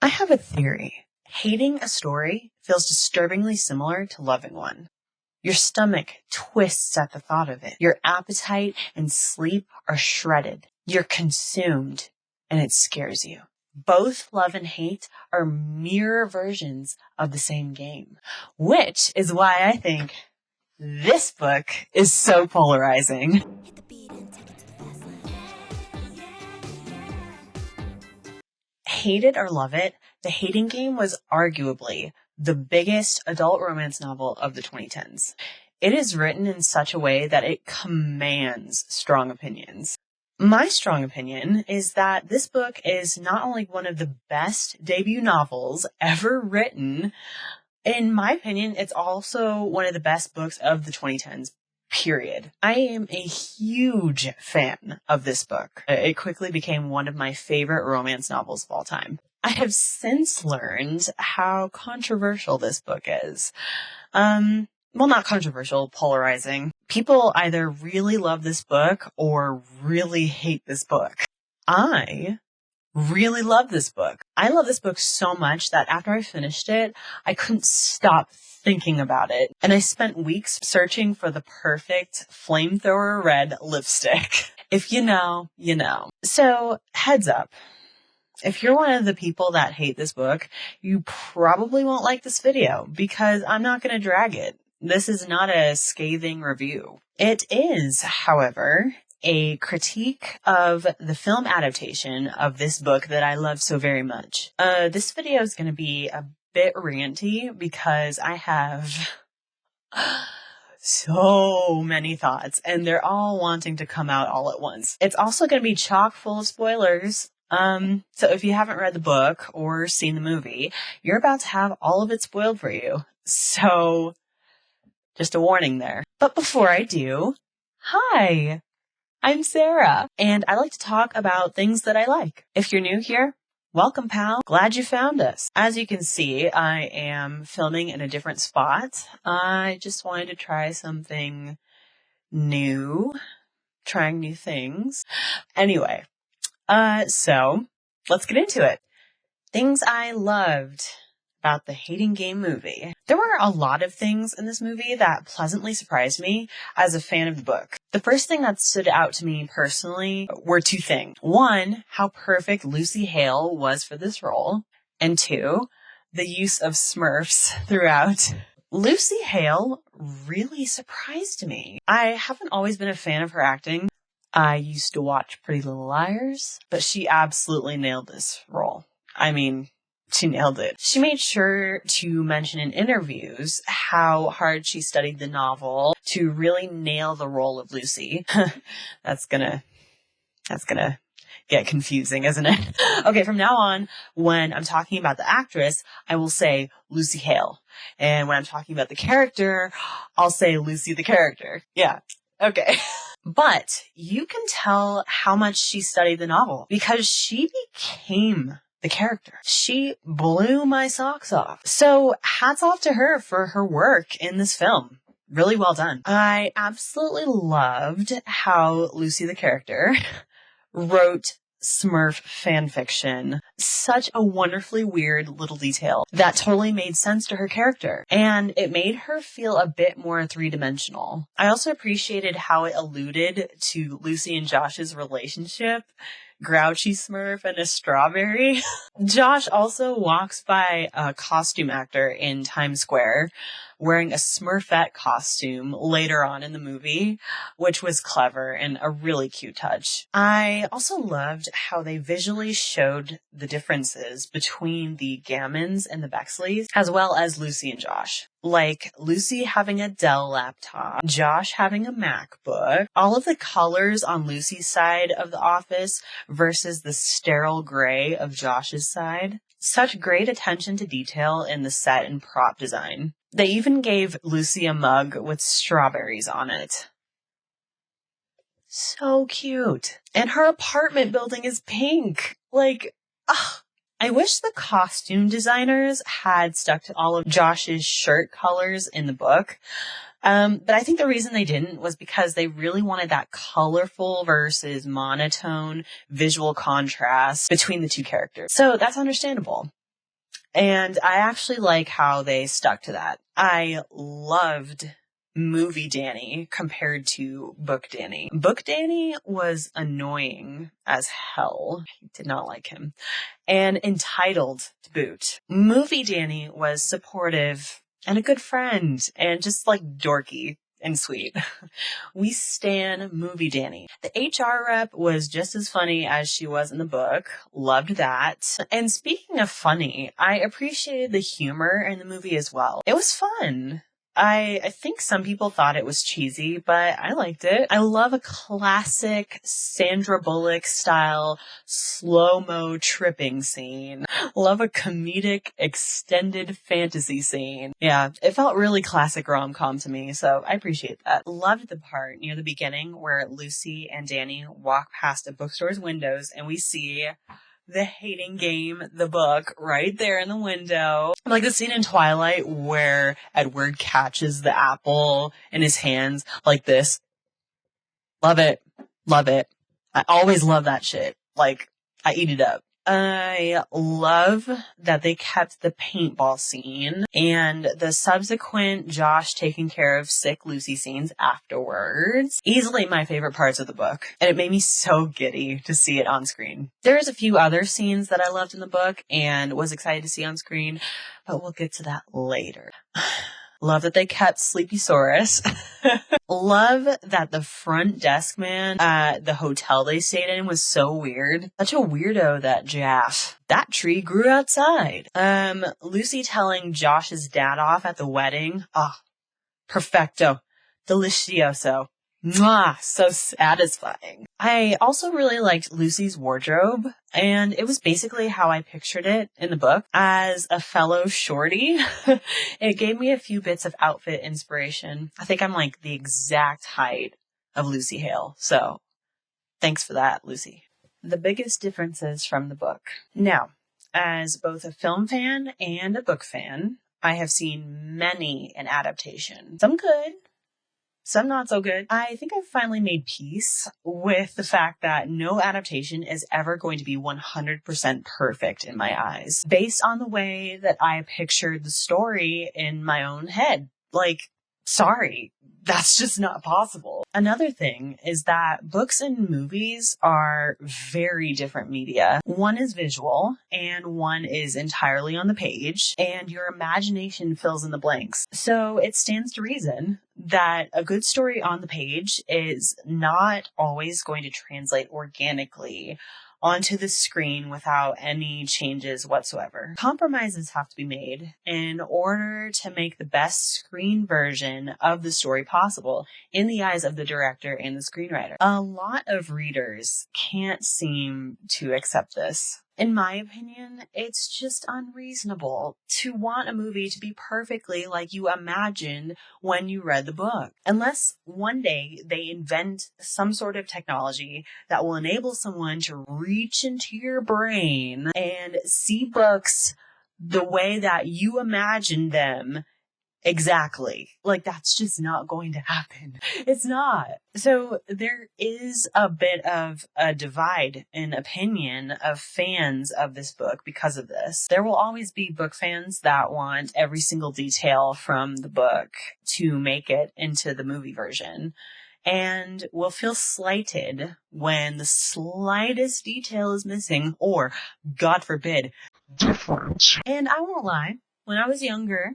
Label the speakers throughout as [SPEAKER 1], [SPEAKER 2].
[SPEAKER 1] I have a theory. Hating a story feels disturbingly similar to loving one. Your stomach twists at the thought of it. Your appetite and sleep are shredded. You're consumed, and it scares you. Both love and hate are mirror versions of the same game, which is why I think this book is so polarizing. Hate it or love it, The Hating Game was arguably the biggest adult romance novel of the 2010s. It is written in such a way that it commands strong opinions. My strong opinion is that this book is not only one of the best debut novels ever written, in my opinion, it's also one of the best books of the 2010s. Period. I am a huge fan of this book. It quickly became one of my favorite romance novels of all time. I have since learned how controversial this book is. Well, not controversial, polarizing. People either really love this book or really hate this book. I really love this book. I love this book so much that after I finished it, I couldn't stop thinking about it. And I spent weeks searching for the perfect flamethrower red lipstick. If you know, you know. So, heads up. If you're one of the people that hate this book, you probably won't like this video because I'm not going to drag it. This is not a scathing review. It is, however, a critique of the film adaptation of this book that I love so very much. This video is going to be a bit ranty because I have so many thoughts and they're all wanting to come out all at once. It's also going to be chock full of spoilers. So if you haven't read the book or seen the movie, you're about to have all of it spoiled for you. So just a warning there. But before I do, hi, I'm Sarah, and I like to talk about things that I like. If you're new here, welcome, pal. Glad you found us. As you can see, I am filming in a different spot. I just wanted to try something new, trying new things. Anyway, so let's get into it. Things I loved about the Hating Game movie. There were a lot of things in this movie that pleasantly surprised me as a fan of the book. The first thing that stood out to me personally were two things. One, how perfect Lucy Hale was for this role. And two, the use of Smurfs throughout. Lucy Hale really surprised me. I haven't always been a fan of her acting. I used to watch Pretty Little Liars, but she absolutely nailed this role. I mean, she nailed it. She made sure to mention in interviews how hard she studied the novel to really nail the role of Lucy. That's gonna get confusing, isn't it? Okay, from now on, when I'm talking about the actress, I will say Lucy Hale. And when I'm talking about the character, I'll say Lucy the character. Yeah, okay. But you can tell how much she studied the novel because she became the character. She blew my socks off. So hats off to her for her work in this film. Really well done. I absolutely loved how Lucy the character wrote Smurf fanfiction. Such a wonderfully weird little detail that totally made sense to her character. And it made her feel a bit more three-dimensional. I also appreciated how it alluded to Lucy and Josh's relationship. Grouchy Smurf and a strawberry. Josh also walks by a costume actor in Times Square wearing a Smurfette costume later on in the movie, which was clever and a really cute touch. I also loved how they visually showed the differences between the Gammons and the Bexleys, as well as Lucy and Josh. Like Lucy having a Dell laptop, Josh having a MacBook, all of the colors on Lucy's side of the office versus the sterile gray of Josh's side. Such great attention to detail in the set and prop design. They even gave Lucy a mug with strawberries on it. So cute. And her apartment building is pink. Like, ugh. I wish the costume designers had stuck to all of Josh's shirt colors in the book. But I think the reason they didn't was because they really wanted that colorful versus monotone visual contrast between the two characters. So that's understandable. And I actually like how they stuck to that. I loved movie Danny compared to book Danny. Book Danny was annoying as hell. I did not like him. And entitled to boot. Movie Danny was supportive and a good friend and just like dorky and sweet. We stan Movie Danny. The HR rep was just as funny as she was in the book. Loved that. And speaking of funny, I appreciated the humor in the movie as well. It was fun. I think some people thought it was cheesy, but I liked it. I love a classic Sandra Bullock style slow-mo tripping scene. Love a comedic extended fantasy scene. Yeah, it felt really classic rom-com to me, so I appreciate that. Loved the part near the beginning where Lucy and Danny walk past a bookstore's windows and we see The Hating Game, the book, right there in the window. Like the scene in Twilight where Edward catches the apple in his hands like this. Love it. Love it. I always love that shit. Like, I eat it up. I love that they kept the paintball scene and the subsequent Josh taking care of sick Lucy scenes afterwards. Easily my favorite parts of the book, and it made me so giddy to see it on screen. There's a few other scenes that I loved in the book and was excited to see on screen, but we'll get to that later. Love that they kept Sleepysaurus. Love that the front desk man at the hotel they stayed in was so weird. Such a weirdo, that Jaff. That tree grew outside. Lucy telling Josh's dad off at the wedding. Oh, perfecto. Delicioso. Mwah, so satisfying. I also really liked Lucy's wardrobe, and it was basically how I pictured it in the book. As a fellow shorty, it gave me a few bits of outfit inspiration. I think I'm like the exact height of Lucy Hale, so thanks for that, Lucy. The biggest differences from the book. Now, as both a film fan and a book fan, I have seen many an adaptation. Some good, some not so good. I think I've finally made peace with the fact that no adaptation is ever going to be 100% perfect in my eyes, based on the way that I pictured the story in my own head. Like, sorry, that's just not possible. Another thing is that books and movies are very different media. One is visual and one is entirely on the page, and your imagination fills in the blanks. So it stands to reason that a good story on the page is not always going to translate organically onto the screen without any changes whatsoever. Compromises have to be made in order to make the best screen version of the story possible in the eyes of the director and the screenwriter. A lot of readers can't seem to accept this. In my opinion, it's just unreasonable to want a movie to be perfectly like you imagined when you read the book. Unless one day they invent some sort of technology that will enable someone to reach into your brain and see books the way that you imagined them. Exactly. Like, that's just not going to happen. It's not. So there is a bit of a divide in opinion of fans of this book because of this. There will always be book fans that want every single detail from the book to make it into the movie version, and will feel slighted when the slightest detail is missing or, God forbid, different. And I won't lie, when I was younger,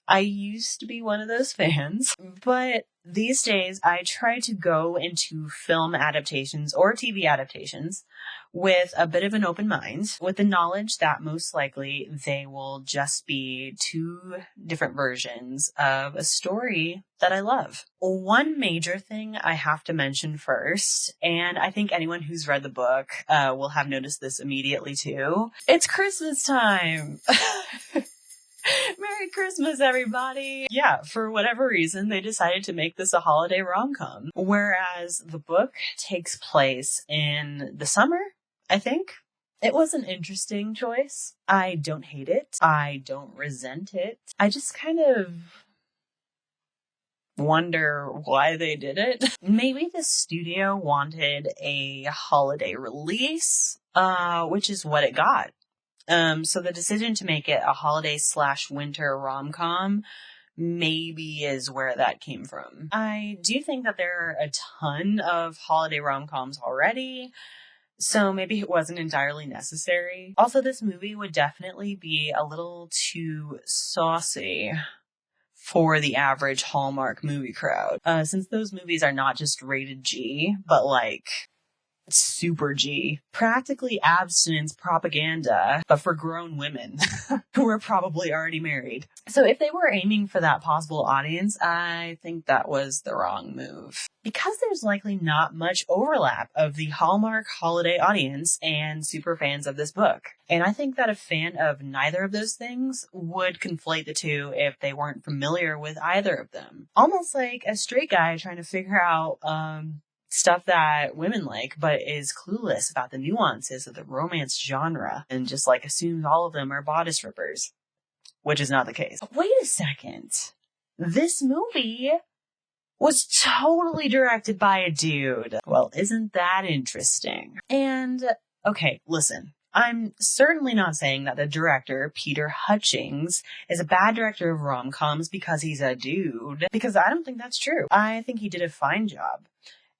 [SPEAKER 1] I used to be one of those fans, but these days I try to go into film adaptations or TV adaptations with a bit of an open mind, with the knowledge that most likely they will just be two different versions of a story that I love. One major thing I have to mention first, and I think anyone who's read the book will have noticed this immediately too, it's Christmas time! Merry Christmas, everybody! Yeah, for whatever reason, they decided to make this a holiday rom-com. Whereas the book takes place in the summer, I think. It was an interesting choice. I don't hate it. I don't resent it. I just kind of wonder why they did it. Maybe the studio wanted a holiday release, which is what it got. So the decision to make it a holiday/winter rom-com maybe is where that came from. I do think that there are a ton of holiday rom-coms already, so maybe it wasn't entirely necessary. Also, this movie would definitely be a little too saucy for the average Hallmark movie crowd. Since those movies are not just rated G, but like super G, practically abstinence propaganda, but for grown women who are probably already married. So if they were aiming for that possible audience, I think that was the wrong move. Because there's likely not much overlap of the Hallmark holiday audience and super fans of this book. And I think that a fan of neither of those things would conflate the two if they weren't familiar with either of them. Almost like a straight guy trying to figure out, stuff that women like, but is clueless about the nuances of the romance genre and just like assumes all of them are bodice rippers, which is not the case. Wait a second. This movie was totally directed by a dude. Well, isn't that interesting? And okay, listen. I'm certainly not saying that the director, Peter Hutchings, is a bad director of rom-coms because he's a dude, because I don't think that's true. I think he did a fine job.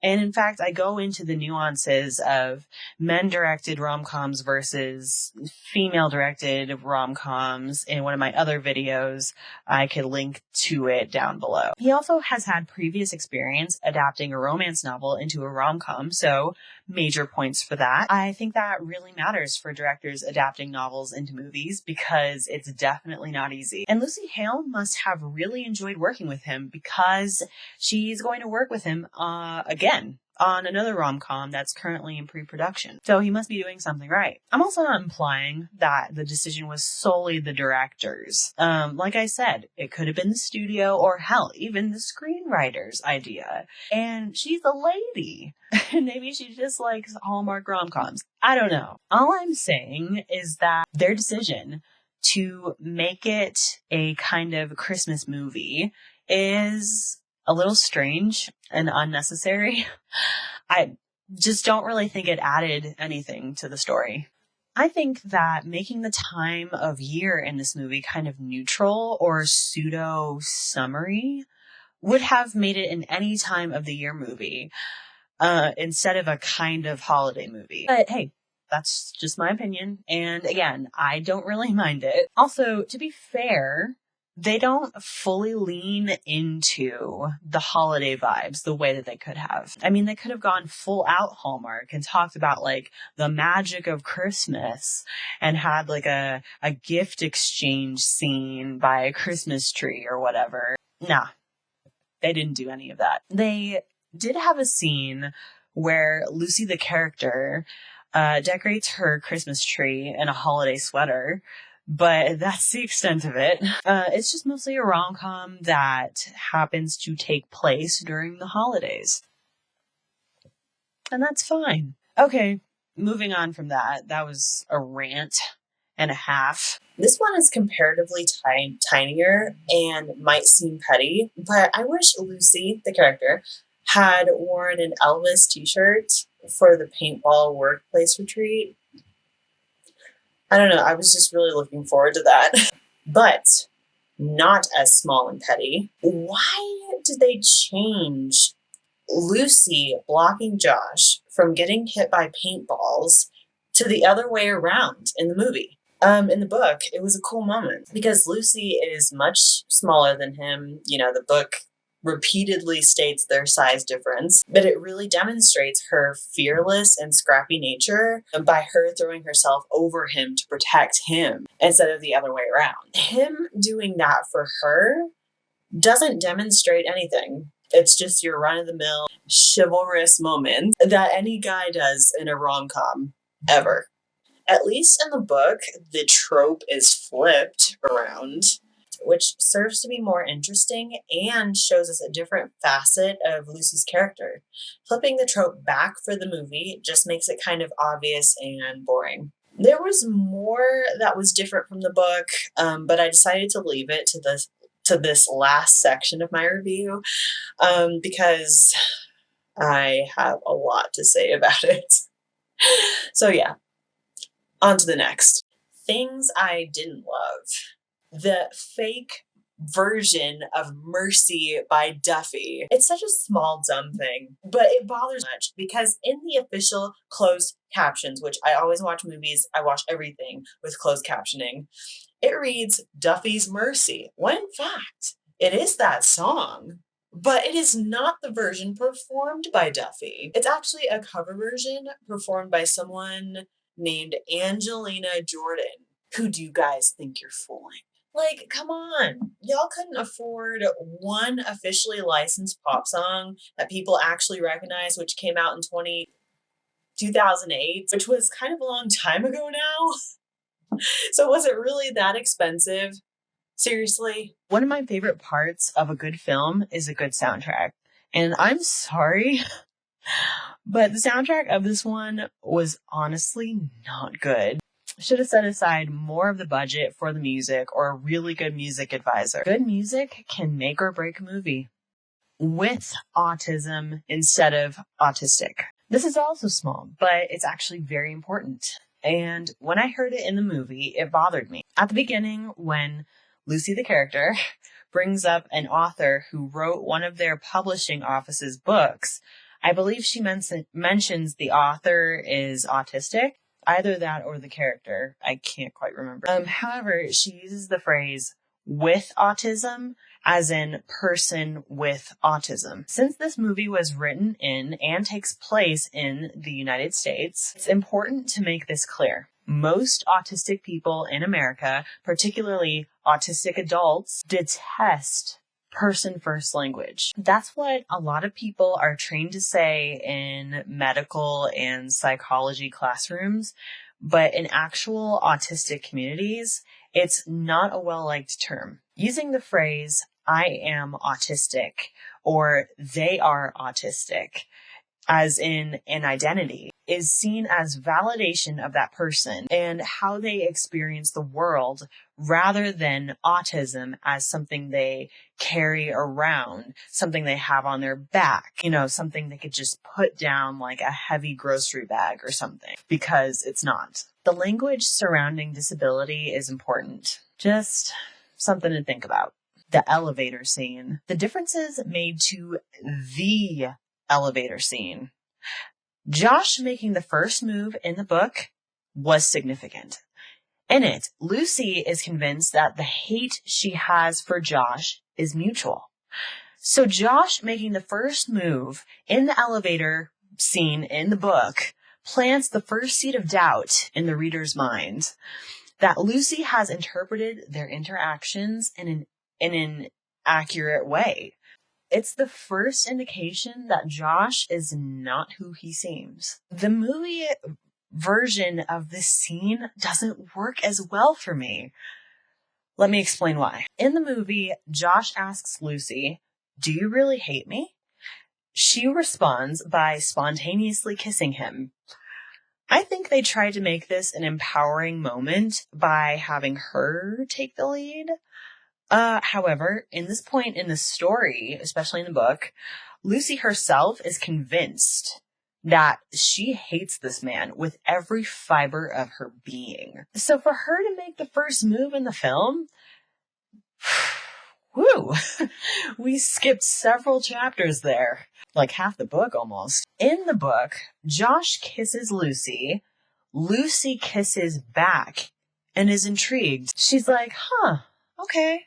[SPEAKER 1] And in fact, I go into the nuances of men-directed rom-coms versus female-directed rom-coms in one of my other videos. I could link to it down below. He also has had previous experience adapting a romance novel into a rom-com, so major points for that. I think that really matters for directors adapting novels into movies because it's definitely not easy. And Lucy Hale must have really enjoyed working with him because she's going to work with him again on another rom-com that's currently in pre-production. So he must be doing something right. I'm also not implying that the decision was solely the director's. Like I said, it could have been the studio or hell, even the screenwriter's idea. And she's a lady. Maybe she just likes Hallmark rom-coms. I don't know. All I'm saying is that their decision to make it a kind of Christmas movie is a little strange and unnecessary. I just don't really think it added anything to the story. I think that making the time of year in this movie kind of neutral or pseudo summary would have made it an any time of the year movie, instead of a kind of holiday movie. But hey, that's just my opinion. And again, I don't really mind it. Also, to be fair, they don't fully lean into the holiday vibes the way that they could have. I mean, they could have gone full out Hallmark and talked about like the magic of Christmas and had like a gift exchange scene by a Christmas tree or whatever. Nah, they didn't do any of that. They did have a scene where Lucy, the character, decorates her Christmas tree in a holiday sweater, but that's the extent of it. It's just mostly a rom-com that happens to take place during the holidays. And that's fine. Okay, moving on from that. That was a rant and a half. This one is comparatively tinier and might seem petty, but I wish Lucy, the character, had worn an Elvis t-shirt for the paintball workplace retreat. I don't know, I was just really looking forward to that. But not as small and petty. Why did they change Lucy blocking Josh from getting hit by paintballs to the other way around in the movie? In the book, it was a cool moment because Lucy is much smaller than him. You know, the book repeatedly states their size difference, but it really demonstrates her fearless and scrappy nature by her throwing herself over him to protect him instead of the other way around. Him doing that for her doesn't demonstrate anything. It's just your run-of-the-mill chivalrous moment that any guy does in a rom-com ever. At least in the book, the trope is flipped around, which serves to be more interesting and shows us a different facet of Lucy's character. Flipping the trope back for the movie just makes it kind of obvious and boring. There was more that was different from the book, but I decided to leave it to this last section of my review because I have a lot to say about it. So yeah, on to the next. Things I didn't love. The fake version of Mercy by Duffy. It's such a small, dumb thing, but it bothers much because in the official closed captions, which I always watch movies, I watch everything with closed captioning, it reads Duffy's Mercy, when in fact, it is that song. But it is not the version performed by Duffy. It's actually a cover version performed by someone named Angelina Jordan. Who do you guys think you're fooling? Like, come on. Y'all couldn't afford one officially licensed pop song that people actually recognize, which came out in 2008, which was kind of a long time ago now. So was it really that expensive? Seriously? One of my favorite parts of a good film is a good soundtrack. And I'm sorry, but the soundtrack of this one was honestly not good. Should have set aside more of the budget for the music or a really good music advisor. Good music can make or break a movie. With autism instead of autistic. This is also small, but it's actually very important. And when I heard it in the movie, it bothered me. At the beginning, when Lucy, the character, brings up an author who wrote one of their publishing office's books, I believe she mentions the author is autistic. Either that or the character. I can't quite remember. However, she uses the phrase with autism as in person with autism. Since this movie was written in and takes place in the United States, it's important to make this clear. Most autistic people in America, particularly autistic adults, detest person first language. That's what a lot of people are trained to say in medical and psychology classrooms, but in actual autistic communities, it's not a well-liked term. Using the phrase, I am autistic, or they are autistic, as in an identity, is seen as validation of that person and how they experience the world rather than autism as something they carry around, something they have on their back, something they could just put down like a heavy grocery bag or something, because it's not. The language surrounding disability is important. Just something to think about. The elevator scene. The differences made to the elevator scene. Josh making the first move in the book was significant. In it, Lucy is convinced that the hate she has for Josh is mutual. So Josh making the first move in the elevator scene in the book plants the first seed of doubt in the reader's mind that Lucy has interpreted their interactions in an accurate way. It's the first indication that Josh is not who he seems. The movie version of this scene doesn't work as well for me. Let me explain why. In the movie, Josh asks Lucy, "Do you really hate me?" She responds by spontaneously kissing him. I think they tried to make this an empowering moment by having her take the lead. However, in this point in the story, especially in the book, Lucy herself is convinced that she hates this man with every fiber of her being. So for her to make the first move in the film, whew, we skipped several chapters there, like half the book almost. In the book, Josh kisses Lucy, Lucy kisses back, and is intrigued. She's like, okay.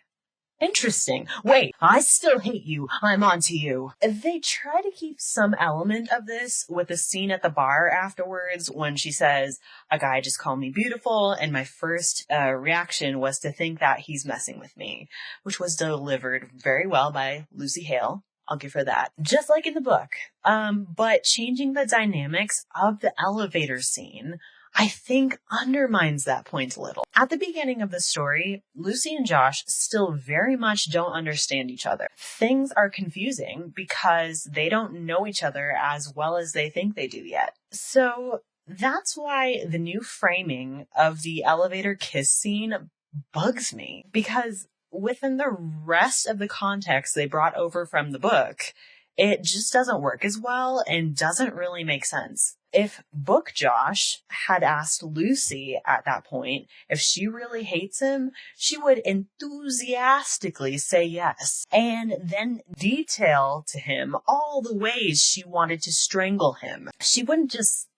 [SPEAKER 1] Interesting. Wait, I still hate you. I'm onto you. They try to keep some element of this with the scene at the bar afterwards when she says, "A guy just called me beautiful," and my first reaction was to think that he's messing with me, which was delivered very well by Lucy Hale. I'll give her that. Just like in the book. But changing the dynamics of the elevator scene, I think, undermines that point a little. At the beginning of the story, Lucy and Josh still very much don't understand each other. Things are confusing because they don't know each other as well as they think they do yet. So that's why the new framing of the elevator kiss scene bugs me, because within the rest of the context they brought over from the book, it just doesn't work as well and doesn't really make sense. if Book Josh had asked Lucy at that point if she really hates him, she would enthusiastically say yes, and then detail to him all the ways she wanted to strangle him. She wouldn't just,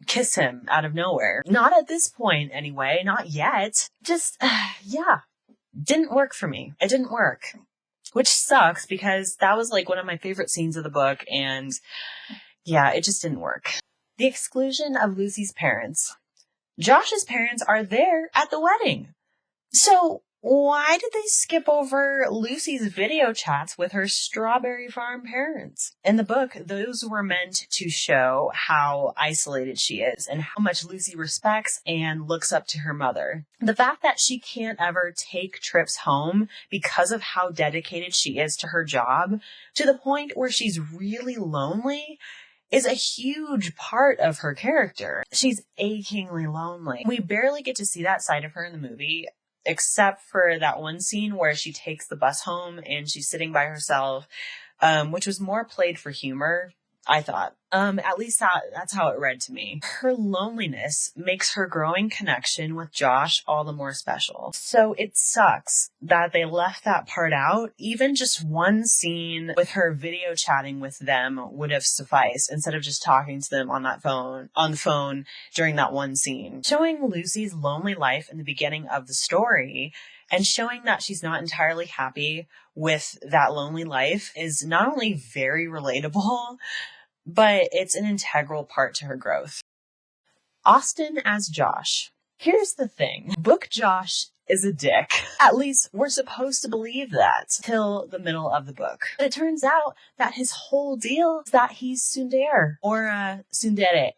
[SPEAKER 1] kiss him out of nowhere. Not at this point, anyway. Not yet. Just, yeah. Didn't work for me. It didn't work. Which sucks, because that was, one of my favorite scenes of the book, and yeah, it just didn't work. The exclusion of Lucy's parents. Josh's parents are there at the wedding. So why did they skip over Lucy's video chats with her Strawberry Farm parents? In the book, those were meant to show how isolated she is and how much Lucy respects and looks up to her mother. The fact that she can't ever take trips home because of how dedicated she is to her job, to the point where she's really lonely, is a huge part of her character. She's achingly lonely. We barely get to see that side of her in the movie, except for that one scene where she takes the bus home and she's sitting by herself, which was more played for humor, I thought. At least that's how it read to me. Her loneliness makes her growing connection with Josh all the more special. So it sucks that they left that part out. Even just one scene with her video chatting with them would have sufficed, instead of just talking to them on the phone during that one scene. Showing Lucy's lonely life in the beginning of the story and showing that she's not entirely happy with that lonely life is not only very relatable, but it's an integral part to her growth. Austin as Josh. Here's the thing. Book Josh is a dick. At least we're supposed to believe that till the middle of the book. But it turns out that his whole deal is that he's tsundere, or tsundere,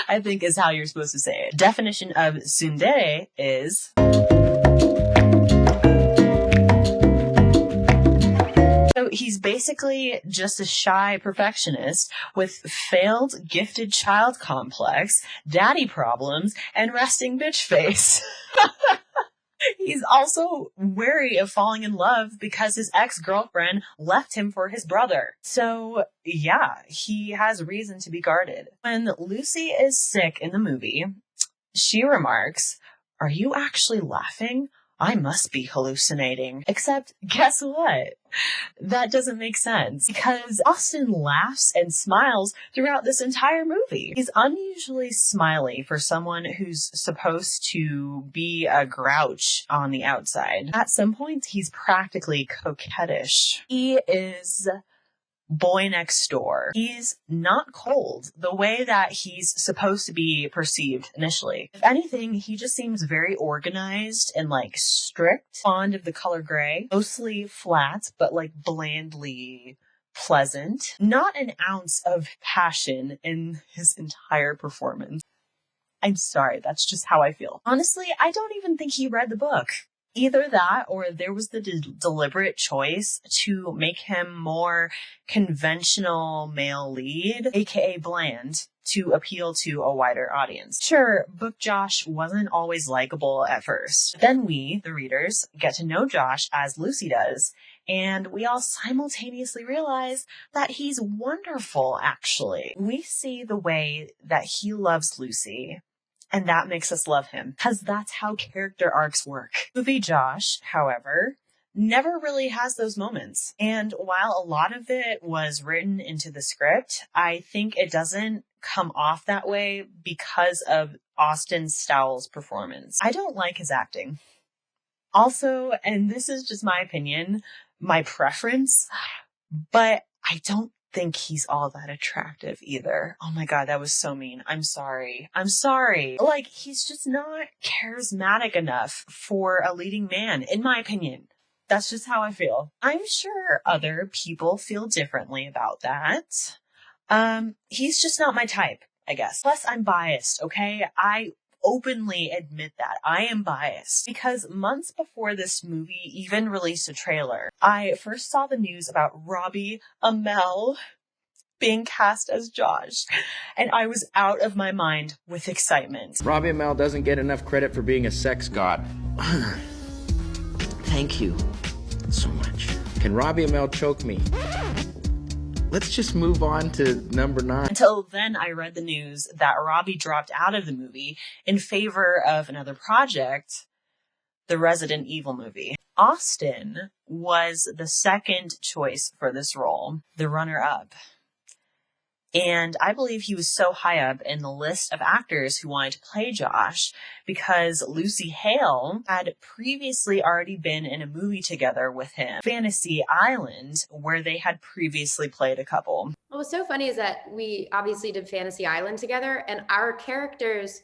[SPEAKER 1] I think is how you're supposed to say it. Definition of tsundere is... So he's basically just a shy perfectionist with failed gifted child complex, daddy problems, and resting bitch face. He's also wary of falling in love because his ex-girlfriend left him for his brother. So yeah, he has reason to be guarded. When Lucy is sick in the movie, she remarks, "Are you actually laughing? I must be hallucinating." Except, guess what? That doesn't make sense, because Austin laughs and smiles throughout this entire movie. He's unusually smiley for someone who's supposed to be a grouch on the outside. At some points, he's practically coquettish. He is boy next door. He's not cold the way that he's supposed to be perceived initially. If anything, he just seems very organized and strict, fond of the color gray, mostly flat, but blandly pleasant. Not an ounce of passion in his entire performance. I'm sorry, that's just how I feel. Honestly, I don't even think he read the book. Either that, or there was the deliberate choice to make him more conventional male lead, aka bland, to appeal to a wider audience. Sure, Book Josh wasn't always likable at first. Then we, the readers, get to know Josh as Lucy does, and we all simultaneously realize that he's wonderful, actually. We see the way that he loves Lucy, and that makes us love him, because that's how character arcs work. Movie Josh, however, never really has those moments. And while a lot of it was written into the script, I think it doesn't come off that way because of Austin Stowell's performance. I don't like his acting. Also, and this is just my opinion, my preference, but I don't think he's all that attractive either. Oh my god, that was so mean. I'm sorry. He's just not charismatic enough for a leading man, in my opinion. That's just how I feel. I'm sure other people feel differently about that. He's just not my type, I guess. Plus, I'm biased, okay? I openly admit that. I am biased. Because months before this movie even released a trailer, I first saw the news about Robbie Amell being cast as Josh, and I was out of my mind with excitement.
[SPEAKER 2] Robbie Amell doesn't get enough credit for being a sex god. Thank you so much. Can Robbie Amell choke me? Let's just move on to number 9.
[SPEAKER 1] Until then, I read the news that Robbie dropped out of the movie in favor of another project, the Resident Evil movie. Austin was the second choice for this role, the runner-up. And I believe he was so high up in the list of actors who wanted to play Josh because Lucy Hale had previously already been in a movie together with him, Fantasy Island, where they had previously played a couple.
[SPEAKER 3] What was so funny is that we obviously did Fantasy Island together, and our characters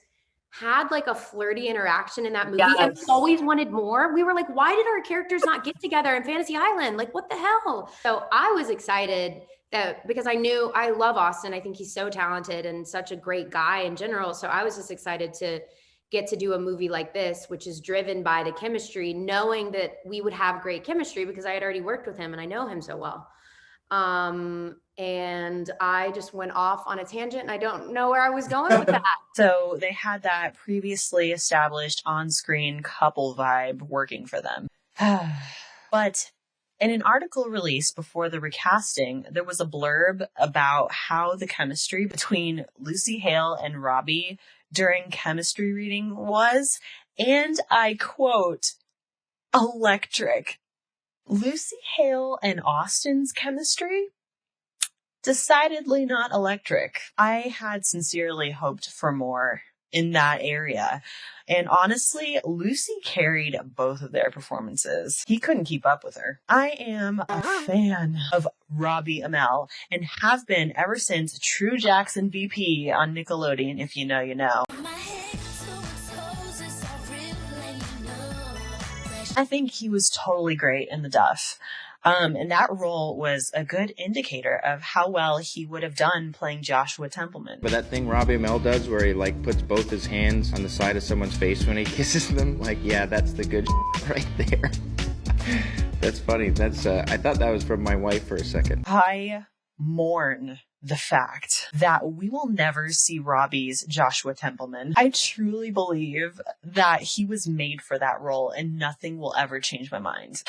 [SPEAKER 3] had like a flirty interaction in that movie.
[SPEAKER 1] Yes.
[SPEAKER 3] And we always wanted more. We were like, why did our characters not get together in Fantasy Island? Like, what the hell? So I was excited that because I love Austin. I think he's so talented and such a great guy in general. So I was just excited to get to do a movie like this, which is driven by the chemistry, knowing that we would have great chemistry because I had already worked with him and I know him so well. And I just went off on a tangent and I don't know where I was going with that.
[SPEAKER 1] So they had that previously established on-screen couple vibe working for them. But in an article released before the recasting, there was a blurb about how the chemistry between Lucy Hale and Robbie during chemistry reading was, and I quote, electric. Lucy Hale and Austin's chemistry? Decidedly not electric. I had sincerely hoped for more in that area. And honestly, Lucy carried both of their performances. He couldn't keep up with her. I am a fan of Robbie Amell and have been ever since True Jackson VP on Nickelodeon, if you know, you know. I think he was totally great in The Duff. And that role was a good indicator of how well he would have done playing Joshua Templeman.
[SPEAKER 2] But that thing Robbie Amell does where he like puts both his hands on the side of someone's face when he kisses them, like, yeah, that's the good right there. That's funny. That's I thought that was from my wife for a second.
[SPEAKER 1] I mourn the fact that we will never see Robbie's Joshua Templeman. I truly believe that he was made for that role and nothing will ever change my mind.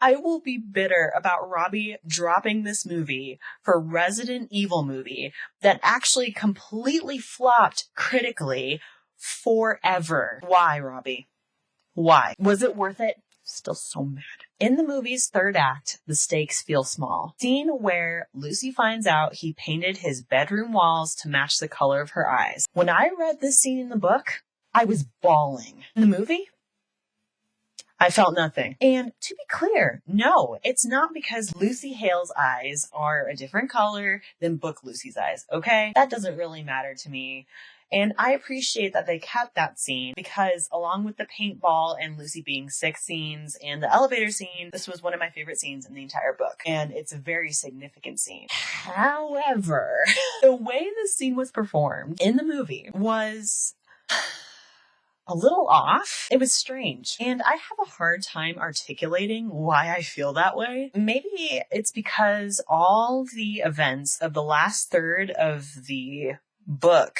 [SPEAKER 1] I will be bitter about Robbie dropping this movie for Resident Evil movie that actually completely flopped critically forever. Why, Robbie? Why? Was it worth it? Still so mad. In the movie's third act, the stakes feel small. Scene where Lucy finds out he painted his bedroom walls to match the color of her eyes. When I read this scene in the book, I was bawling. In the movie, I felt nothing. And to be clear, no, it's not because Lucy Hale's eyes are a different color than book Lucy's eyes, okay? That doesn't really matter to me. And I appreciate that they kept that scene because along with the paintball and Lucy being sick scenes and the elevator scene, this was one of my favorite scenes in the entire book. And it's a very significant scene. However, the way this scene was performed in the movie was a little off. It was strange. And I have a hard time articulating why I feel that way. Maybe it's because all the events of the last third of the book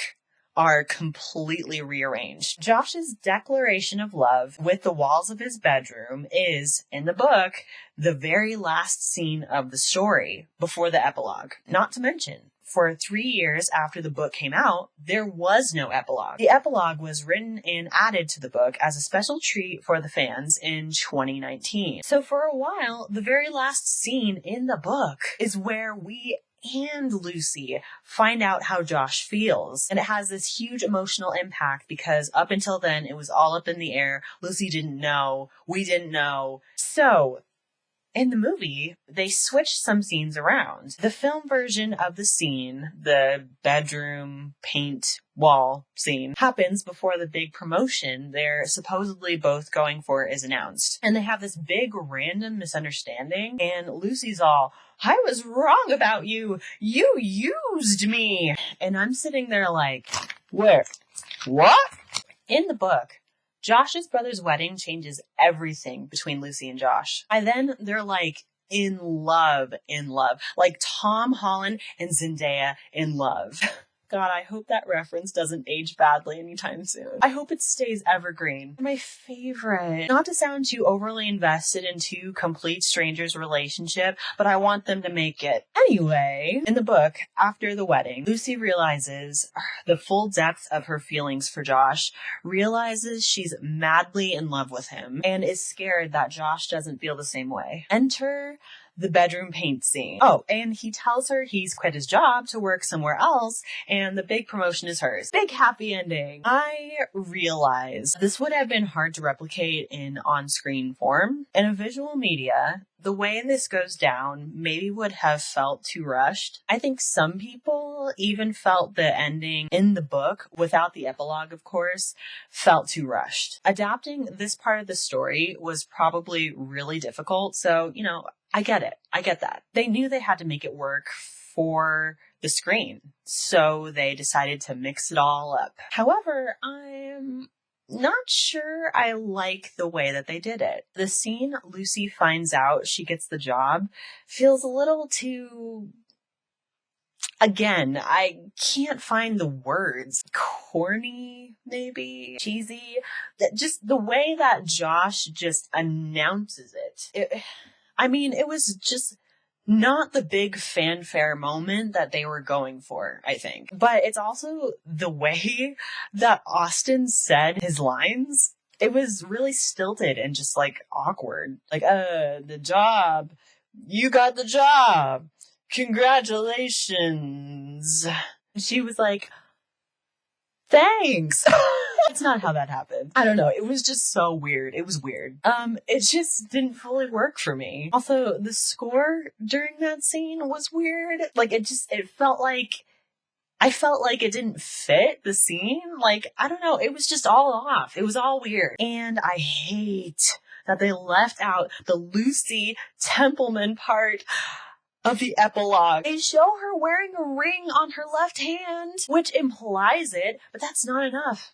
[SPEAKER 1] are completely rearranged. Josh's declaration of love with the walls of his bedroom is, in the book, the very last scene of the story before the epilogue. Not to mention, for 3 years after the book came out, there was no epilogue. The epilogue was written and added to the book as a special treat for the fans in 2019. So for a while, the very last scene in the book is where we and Lucy find out how Josh feels. And it has this huge emotional impact because up until then, it was all up in the air. Lucy didn't know. We didn't know. So in the movie, they switched some scenes around. The film version of the scene, the bedroom paint wall scene, happens before the big promotion they're supposedly both going for is announced. And they have this big random misunderstanding, and Lucy's all, I was wrong about you. You used me. And I'm sitting there like, where? What? In the book, Josh's brother's wedding changes everything between Lucy and Josh. By then, they're like in love. Like Tom Holland and Zendaya in love. God, I hope that reference doesn't age badly anytime soon. I hope it stays evergreen. My favorite. Not to sound too overly invested in two complete strangers' relationship, but I want them to make it. Anyway, in the book, after the wedding, Lucy realizes the full depth of her feelings for Josh, realizes she's madly in love with him, and is scared that Josh doesn't feel the same way. Enter the bedroom paint scene. Oh, and he tells her he's quit his job to work somewhere else, and the big promotion is hers. Big happy ending. I realize this would have been hard to replicate in on-screen form. In a visual media, the way this goes down maybe would have felt too rushed. I think some people even felt the ending in the book, without the epilogue of course, felt too rushed. Adapting this part of the story was probably really difficult, so, I get it. I get that. They knew they had to make it work for the screen, so they decided to mix it all up. However, I'm not sure I like the way that they did it. The scene Lucy finds out she gets the job feels a little too... Again, I can't find the words. Corny, maybe? Cheesy? Just the way that Josh just announces it. It was just not the big fanfare moment that they were going for, I think. But it's also the way that Austin said his lines. It was really stilted and just awkward. The job. You got the job. Congratulations. She was like, thanks. That's not how that happened. I don't know. It was just so weird. It was weird. It just didn't fully work for me. Also, the score during that scene was weird. It felt like, I felt like it didn't fit the scene. I don't know. It was just all off. It was all weird. And I hate that they left out the Lucy Templeman part of the epilogue. They show her wearing a ring on her left hand, which implies it, but that's not enough.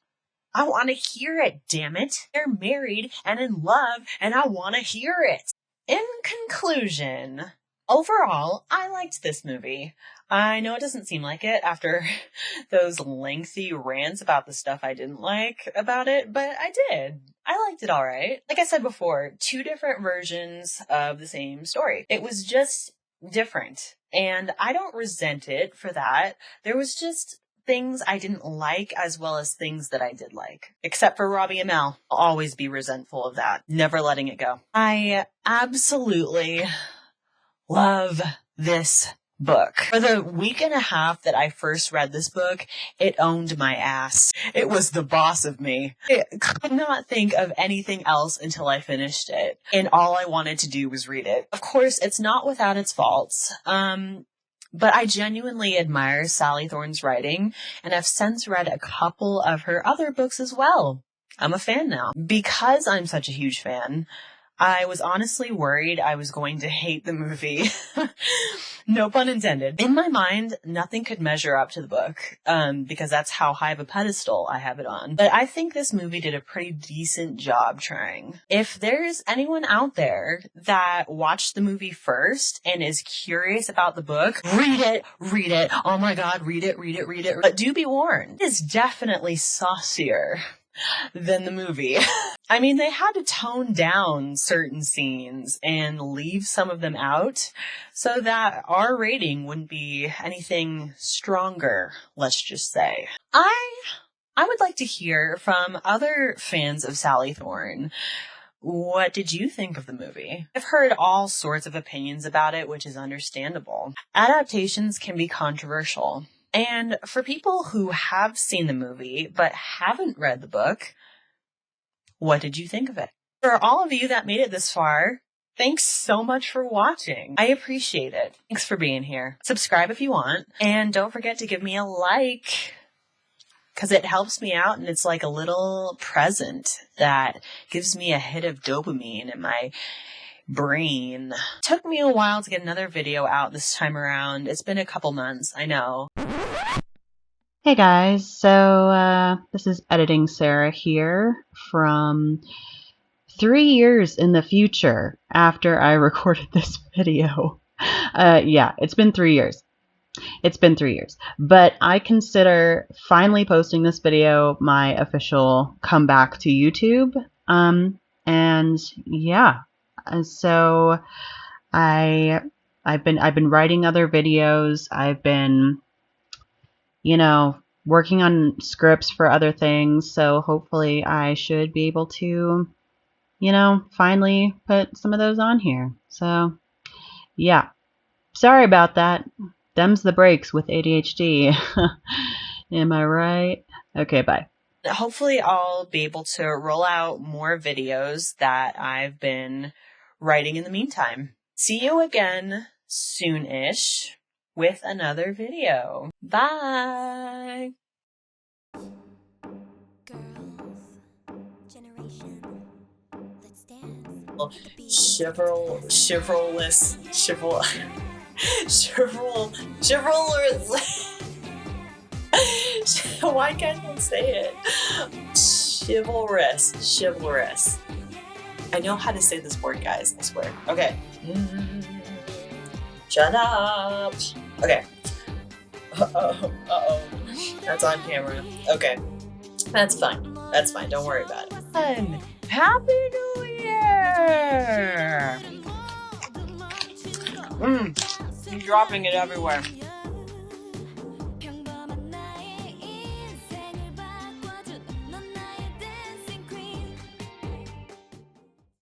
[SPEAKER 1] I want to hear it, damn it. They're married and in love, and I want to hear it. In conclusion, overall, I liked this movie. I know it doesn't seem like it after those lengthy rants about the stuff I didn't like about it, but I did. I liked it all right. Like I said before, two different versions of the same story. It was just different, and I don't resent it for that. There was just things I didn't like as well as things that I did like. Except for Robbie and Mel. I'll always be resentful of that. Never letting it go. I absolutely love this book. For the week and a half that I first read this book, it owned my ass. It was the boss of me. I could not think of anything else until I finished it, and all I wanted to do was read it. Of course, it's not without its faults. But I genuinely admire Sally Thorne's writing, and I've since read a couple of her other books as well. I'm a fan now. Because I'm such a huge fan, I was honestly worried I was going to hate the movie. No pun intended. In my mind, nothing could measure up to the book, because that's how high of a pedestal I have it on. But I think this movie did a pretty decent job trying. If there's anyone out there that watched the movie first and is curious about the book, read it. Oh my God, read it. But do be warned, it is definitely saucier than the movie. They had to tone down certain scenes and leave some of them out so that our rating wouldn't be anything stronger, let's just say. I would like to hear from other fans of Sally Thorne. What did you think of the movie? I've heard all sorts of opinions about it, which is understandable. Adaptations can be controversial. And for people who have seen the movie but haven't read the book, what did you think of it? For all of you that made it this far, thanks so much for watching. I appreciate it. Thanks for being here. Subscribe if you want, and don't forget to give me a like, because it helps me out, and it's like a little present that gives me a hit of dopamine in my brain. Took me a while to get another video out this time around. It's been a couple months, I know.
[SPEAKER 4] Hey guys, so this is Editing Sarah here from 3 years in the future after I recorded this video. Yeah, it's been 3 years. It's been 3 years, but I consider finally posting this video my official comeback to YouTube. And yeah, so I've been writing other videos. I've been, working on scripts for other things. So hopefully I should be able to, finally put some of those on here. So yeah, sorry about that. Them's the breaks with ADHD. Am I right? Okay, bye.
[SPEAKER 1] Hopefully I'll be able to roll out more videos that I've been writing in the meantime. See you again soon-ish with another video. Bye! Chivalrous. Why can't I say it? Chivalrous. I know how to say this word, guys. I swear. Okay. Shut up. Okay. Uh-oh. That's on camera. Okay. That's fine. Don't worry about it. Happy New Year! I'm dropping it everywhere.